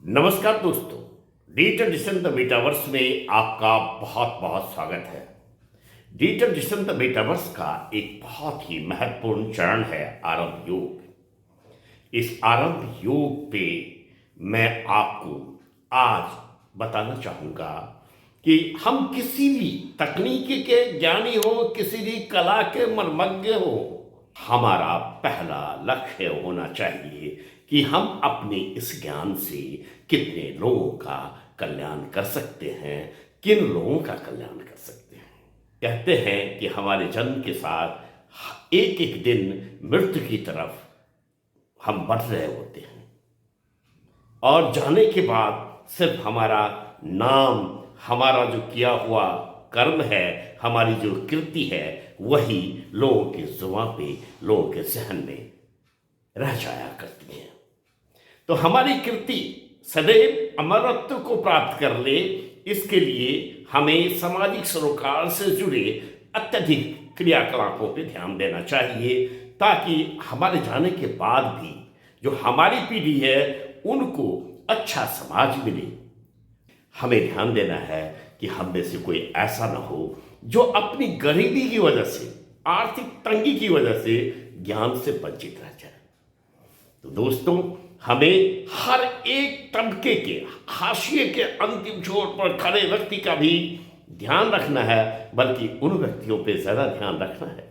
नमस्कार दोस्तों, digital digital the metaverse में आपका बहुत बहुत स्वागत है। डिजिटल डिजिटल द मेटावर्स का एक बहुत ही महत्वपूर्ण चरण है आरंभ योग। इस आरंभ योग पे मैं आपको आज बताना चाहूँगा कि हम किसी भी तकनीकी के ज्ञानी हो, किसी भी कला के मर्मज्ञ हो, हमारा पहला लक्ष्य होना चाहिए कि हम अपने इस ज्ञान से कितने लोगों का कल्याण कर सकते हैं, किन लोगों का कल्याण कर सकते हैं। कहते हैं कि हमारे जन्म के साथ एक एक दिन मृत्यु की तरफ हम बढ़ रहे होते हैं और जाने के बाद सिर्फ हमारा नाम, हमारा जो किया हुआ कर्म है, हमारी जो कृति है, वही लोगों की जुबान पे, लोगों के जहन में रह जाया करती है। तो हमारी कृति सदैव अमरत्व को प्राप्त कर ले, इसके लिए हमें सामाजिक सरोकार से जुड़े अत्यधिक क्रियाकलापों पर ध्यान देना चाहिए, ताकि हमारे जाने के बाद भी जो हमारी पीढ़ी है उनको अच्छा समाज मिले। हमें ध्यान देना है कि हम में से कोई ऐसा ना हो जो अपनी गरीबी की वजह से, आर्थिक तंगी की वजह से ज्ञान से वंचित रह जाए। तो दोस्तों, हमें हर एक तबके के हाशिए के अंतिम छोर पर खड़े व्यक्ति का भी ध्यान रखना है, बल्कि उन व्यक्तियों पे ज़्यादा ध्यान रखना है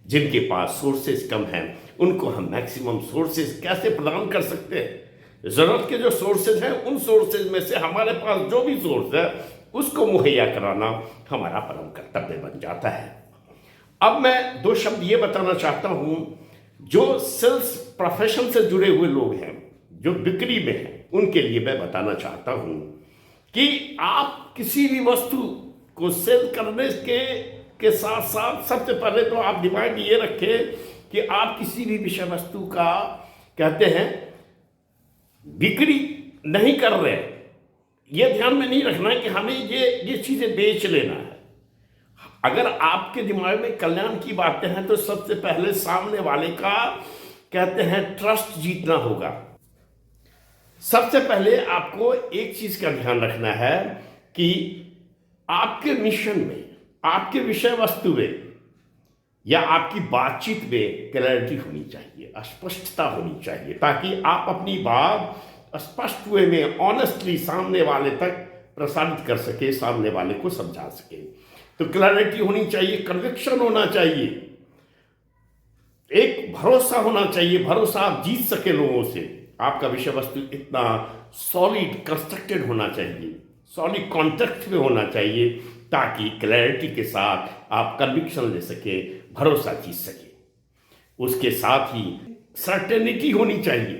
जिनके पास सोर्सेज कम हैं। उनको हम मैक्सिमम सोर्सेज कैसे प्रदान कर सकते हैं। ज़रूरत के जो सोर्सेज हैं, उन सोर्सेज में से हमारे पास जो भी सोर्स है उसको मुहैया कराना हमारा परम कर्तव्य बन जाता है। अब मैं दो शब्द ये बताना चाहता हूँ, जो सेल्स प्रोफेशन से जुड़े हुए लोग हैं, जो बिक्री में हैं, उनके लिए मैं बताना चाहता हूँ कि आप किसी भी वस्तु को सेल करने के साथ साथ सबसे पहले तो आप दिमाग ये रखें कि आप किसी भी विषय वस्तु का, कहते हैं, बिक्री नहीं कर रहे। ये ध्यान में नहीं रखना है कि हमें ये चीज़ें बेच लेना है। अगर आपके दिमाग में कल्याण की बातें हैं तो सबसे पहले सामने वाले का, कहते हैं, ट्रस्ट जीतना होगा। सबसे पहले आपको एक चीज़ का ध्यान रखना है कि आपके मिशन में, आपके विषय वस्तु में या आपकी बातचीत में क्लैरिटी होनी चाहिए, स्पष्टता होनी चाहिए, ताकि आप अपनी बात स्पष्ट वे में ऑनेस्टली सामने वाले तक प्रसारित कर सके, सामने वाले को समझा सके। तो क्लैरिटी होनी चाहिए, कन्विक्शन होना चाहिए, एक भरोसा होना चाहिए, भरोसा आप जीत सके लोगों से। आपका विषय वस्तु इतना सॉलिड कंस्ट्रक्टेड होना चाहिए, सॉलिड कॉन्टेक्स्ट में होना चाहिए, ताकि क्लैरिटी के साथ आप कन्विक्शन ले सके, भरोसा जीत सके। उसके साथ ही सर्टेनिटी होनी चाहिए,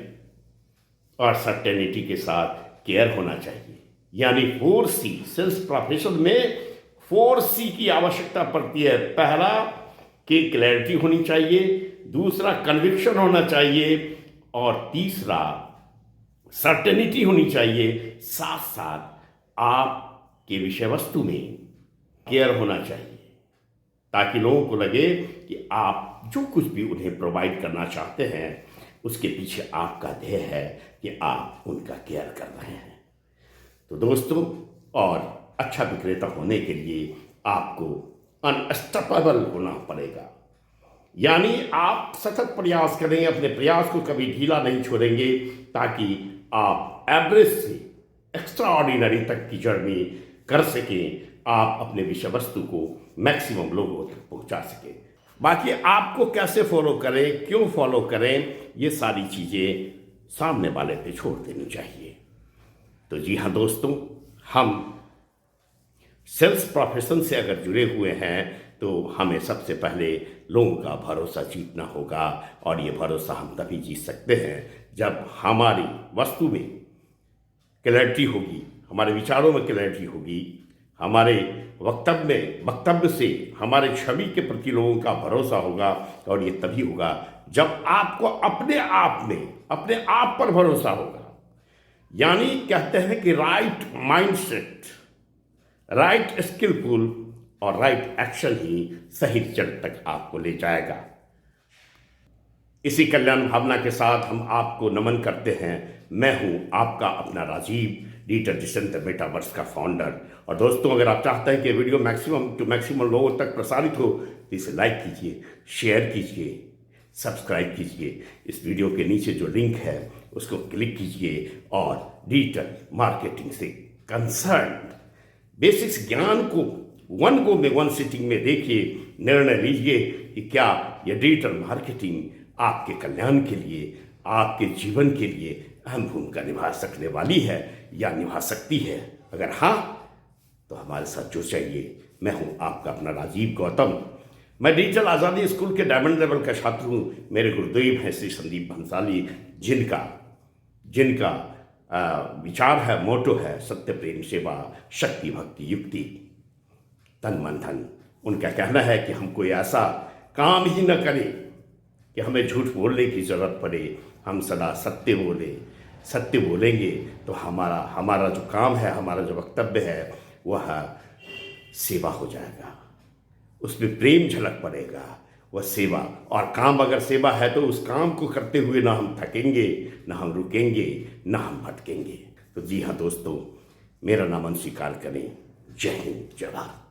और सर्टेनिटी के साथ केयर होना चाहिए। यानी 4C, सेल्स प्रोफेशन में 4C की आवश्यकता पड़ती है। पहला कि क्लैरिटी होनी चाहिए, दूसरा कन्विक्शन होना चाहिए, और तीसरा सर्टेनिटी होनी चाहिए। साथ साथ आपके विषय वस्तु में केयर होना चाहिए, ताकि लोगों को लगे कि आप जो कुछ भी उन्हें प्रोवाइड करना चाहते हैं उसके पीछे आपका ध्येय है कि आप उनका केयर कर रहे हैं। तो दोस्तों, और अच्छा विक्रेता होने के लिए आपको अनस्टॉपेबल होना पड़ेगा। यानी आप सतत प्रयास करेंगे, अपने प्रयास को कभी ढीला नहीं छोड़ेंगे, ताकि आप एवरेज से एक्स्ट्रा ऑर्डिनरी तक की जर्नी कर सकें, आप अपने विषय वस्तु को मैक्सिमम लोगों तक पहुंचा सकें। बाकी आपको कैसे फॉलो करें, क्यों फॉलो करें, ये सारी चीज़ें सामने वाले पे छोड़ देनी चाहिए। तो जी हाँ दोस्तों, हम सेल्स प्रोफेशन से अगर जुड़े हुए हैं तो हमें सबसे पहले लोगों का भरोसा जीतना होगा, और ये भरोसा हम तभी जीत सकते हैं जब हमारी वस्तु में क्लैरिटी होगी, हमारे विचारों में क्लैरिटी होगी, हमारे वक्तव्य से हमारे छवि के प्रति लोगों का भरोसा होगा। और ये तभी होगा जब आपको अपने आप पर भरोसा होगा। यानी कहते हैं कि राइट माइंडसेट, राइट स्किलफुल और राइट एक्शन ही सही रिजल्ट तक आपको ले जाएगा। इसी कल्याण भावना के साथ हम आपको नमन करते हैं। मैं हूं आपका अपना Rajiv, digital decent the metaverse का फाउंडर। और दोस्तों, अगर आप चाहते हैं कि वीडियो मैक्सिमम टू मैक्सिमम लोगों तक प्रसारित हो तो इसे लाइक कीजिए, शेयर कीजिए, सब्सक्राइब कीजिए। इस वीडियो के नीचे जो लिंक है उसको क्लिक कीजिए और डिजिटल मार्केटिंग से कंसर्न बेसिक्स ज्ञान को वन गो में, वन सिटिंग में देखिए, निर्णय लीजिए कि क्या यह डिजिटल मार्केटिंग आपके कल्याण के लिए, आपके जीवन के लिए अहम भूमिका निभा सकने वाली है या निभा सकती है। अगर हाँ तो हमारे साथ जुड़ जाइए। मैं हूं आपका अपना राजीव गौतम। मैं डिजिटल आज़ादी स्कूल के डायमंड लेवल का छात्र हूं। मेरे गुरुदेव हैं श्री संदीप भंसाली, जिनका विचार है, मोटो है सत्य प्रेम सेवा शक्ति भक्ति युक्ति तन मन धन। उनका कहना है कि हम कोई ऐसा काम ही न करें कि हमें झूठ बोलने की जरूरत पड़े, हम सदा सत्य बोलेंगे तो हमारा जो काम है, हमारा जो वक्तव्य है वह सेवा हो जाएगा, उसमें प्रेम झलक पड़ेगा, वह सेवा। और काम अगर सेवा है तो उस काम को करते हुए ना हम थकेंगे, ना हम रुकेंगे, ना हम भटकेंगे। तो जी हाँ दोस्तों, मेरा नाम स्वीकार करें। जय हिंद, जय भारत।